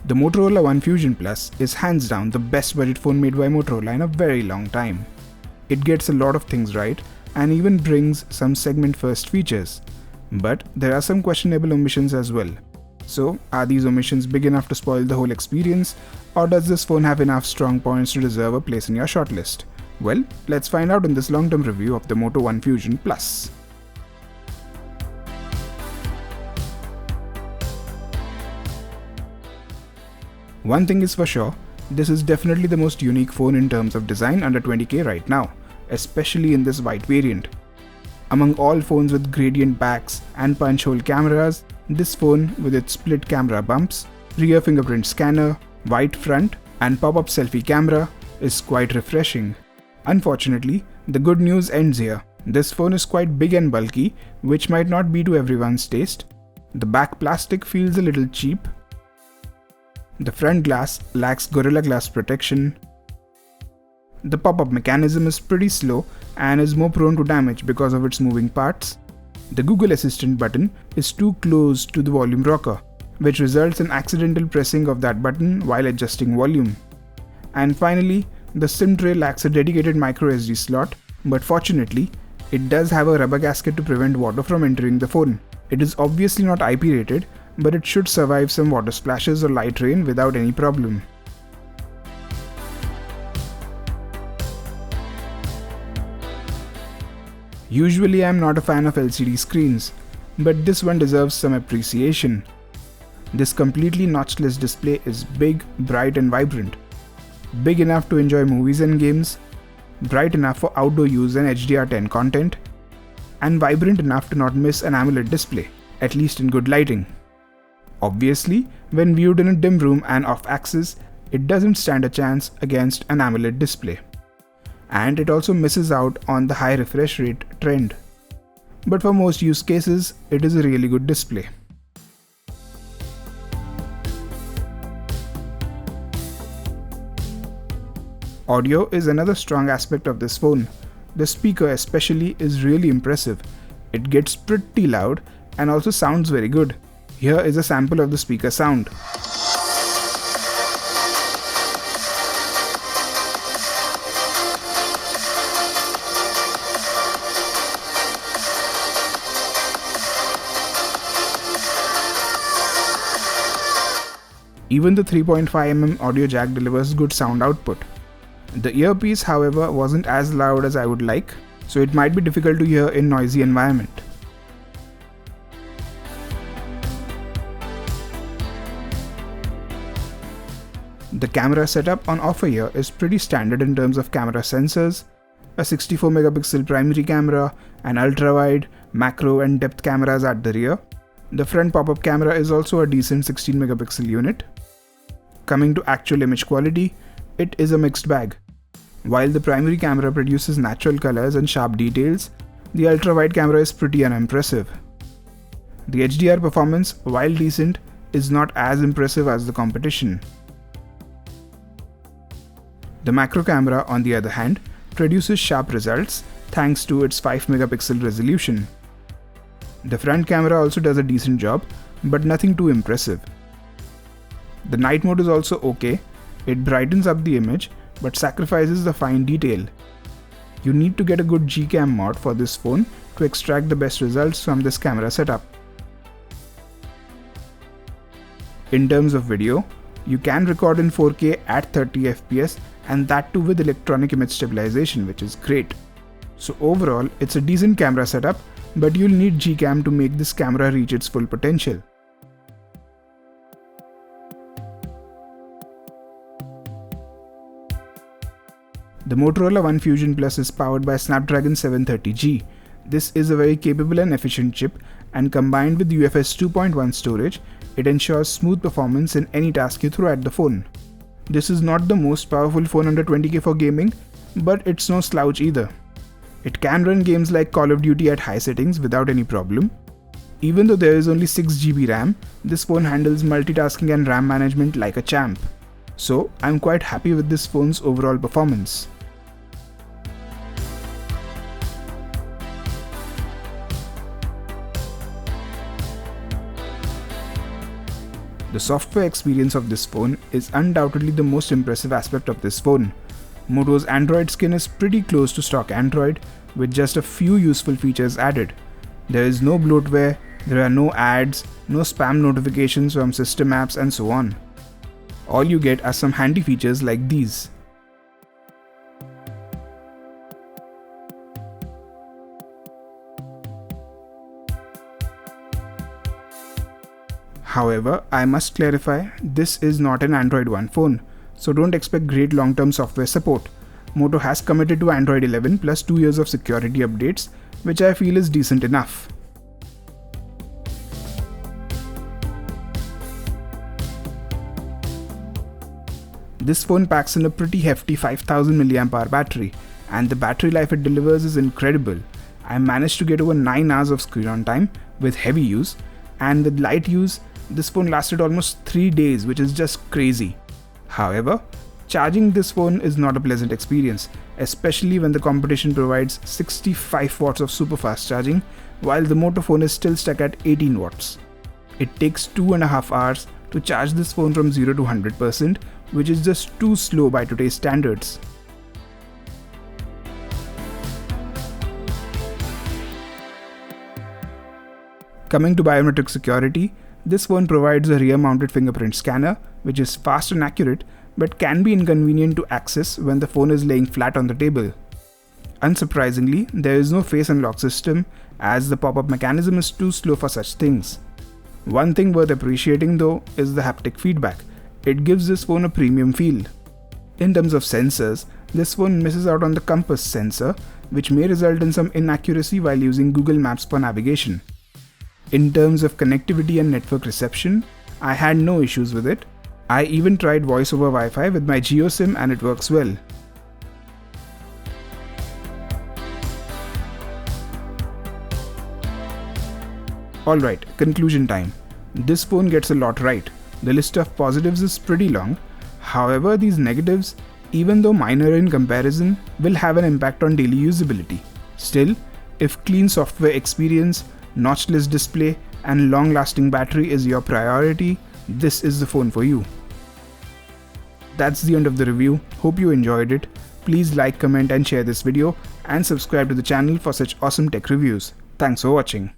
The Motorola One Fusion Plus is hands down the best budget phone made by Motorola in a very long time. It gets a lot of things right and even brings some segment first features. But there are some questionable omissions as well. So, are these omissions big enough to spoil the whole experience, or does this phone have enough strong points to deserve a place in your shortlist? Well, let's find out in this long-term review of the Moto One Fusion Plus. One thing is for sure, this is definitely the most unique phone in terms of design under 20k right now, especially in this white variant. Among all phones with gradient backs and punch hole cameras, this phone with its split camera bumps, rear fingerprint scanner, white front and pop-up selfie camera is quite refreshing. Unfortunately, the good news ends here. This phone is quite big and bulky, which might not be to everyone's taste. The back plastic feels a little cheap. The front glass lacks Gorilla Glass protection. The pop-up mechanism is pretty slow and is more prone to damage because of its moving parts. The Google Assistant button is too close to the volume rocker, which results in accidental pressing of that button while adjusting volume. And finally, the SIM tray lacks a dedicated microSD slot, but fortunately, it does have a rubber gasket to prevent water from entering the phone. It is obviously not IP rated, but it should survive some water splashes or light rain without any problem. Usually I am not a fan of LCD screens, but this one deserves some appreciation. This completely notchless display is big, bright and vibrant. Big enough to enjoy movies and games, bright enough for outdoor use and HDR10 content, and vibrant enough to not miss an AMOLED display, at least in good lighting. Obviously, when viewed in a dim room and off-axis, it doesn't stand a chance against an AMOLED display. And it also misses out on the high refresh rate trend. But for most use cases, it is a really good display. Audio is another strong aspect of this phone. The speaker especially is really impressive. It gets pretty loud and also sounds very good. Here is a sample of the speaker sound. Even the 3.5mm audio jack delivers good sound output. The earpiece, however, wasn't as loud as I would like, so it might be difficult to hear in noisy environment. The camera setup on offer here is pretty standard in terms of camera sensors, a 64 megapixel primary camera, an ultra-wide, macro and depth cameras at the rear. The front pop-up camera is also a decent 16 megapixel unit. Coming to actual image quality, it is a mixed bag. While the primary camera produces natural colors and sharp details, the ultra-wide camera is pretty unimpressive. The HDR performance, while decent, is not as impressive as the competition. The macro camera, on the other hand, produces sharp results thanks to its 5 megapixel resolution. The front camera also does a decent job, but nothing too impressive. The night mode is also okay. It brightens up the image but sacrifices the fine detail. You need to get a good Gcam mod for this phone to extract the best results from this camera setup. In terms of video, you can record in 4K at 30 fps and that too with electronic image stabilization, which is great. So overall, it's a decent camera setup, but you'll need Gcam to make this camera reach its full potential. The Motorola One Fusion Plus is powered by Snapdragon 730G. This is a very capable and efficient chip, and combined with UFS 2.1 storage, it ensures smooth performance in any task you throw at the phone. This is not the most powerful phone under 20k for gaming, but it's no slouch either. It can run games like Call of Duty at high settings without any problem. Even though there is only 6GB RAM, this phone handles multitasking and RAM management like a champ. So I'm quite happy with this phone's overall performance. The software experience of this phone is undoubtedly the most impressive aspect of this phone. Moto's Android skin is pretty close to stock Android, with just a few useful features added. There is no bloatware, there are no ads, no spam notifications from system apps, and so on. All you get are some handy features like these. However, I must clarify, this is not an Android One phone, so don't expect great long-term software support. Moto has committed to Android 11 plus 2 years of security updates, which I feel is decent enough. This phone packs in a pretty hefty 5000 mAh battery, and the battery life it delivers is incredible. I managed to get over 9 hours of screen on time with heavy use, and with light use, this phone lasted almost 3 days, which is just crazy. However, charging this phone is not a pleasant experience, especially when the competition provides 65 watts of super fast charging, while the Moto phone is still stuck at 18 watts. It takes 2.5 hours to charge this phone from 0 to 100%, which is just too slow by today's standards. Coming to biometric security, this phone provides a rear-mounted fingerprint scanner, which is fast and accurate, but can be inconvenient to access when the phone is laying flat on the table. Unsurprisingly, there is no face unlock system, as the pop-up mechanism is too slow for such things. One thing worth appreciating though is the haptic feedback. It gives this phone a premium feel. In terms of sensors, this phone misses out on the compass sensor, which may result in some inaccuracy while using Google Maps for navigation. In terms of connectivity and network reception, I had no issues with it. I even tried voice over Wi-Fi with my Jio SIM and it works well. Alright, conclusion time. This phone gets a lot right. The list of positives is pretty long. However, these negatives, even though minor in comparison, will have an impact on daily usability. Still, if clean software experience, notchless display, and long-lasting battery is your priority, this is the phone for you. That's the end of the review. Hope you enjoyed it. Please like, comment and share this video, and subscribe to the channel for such awesome tech reviews. Thanks for watching.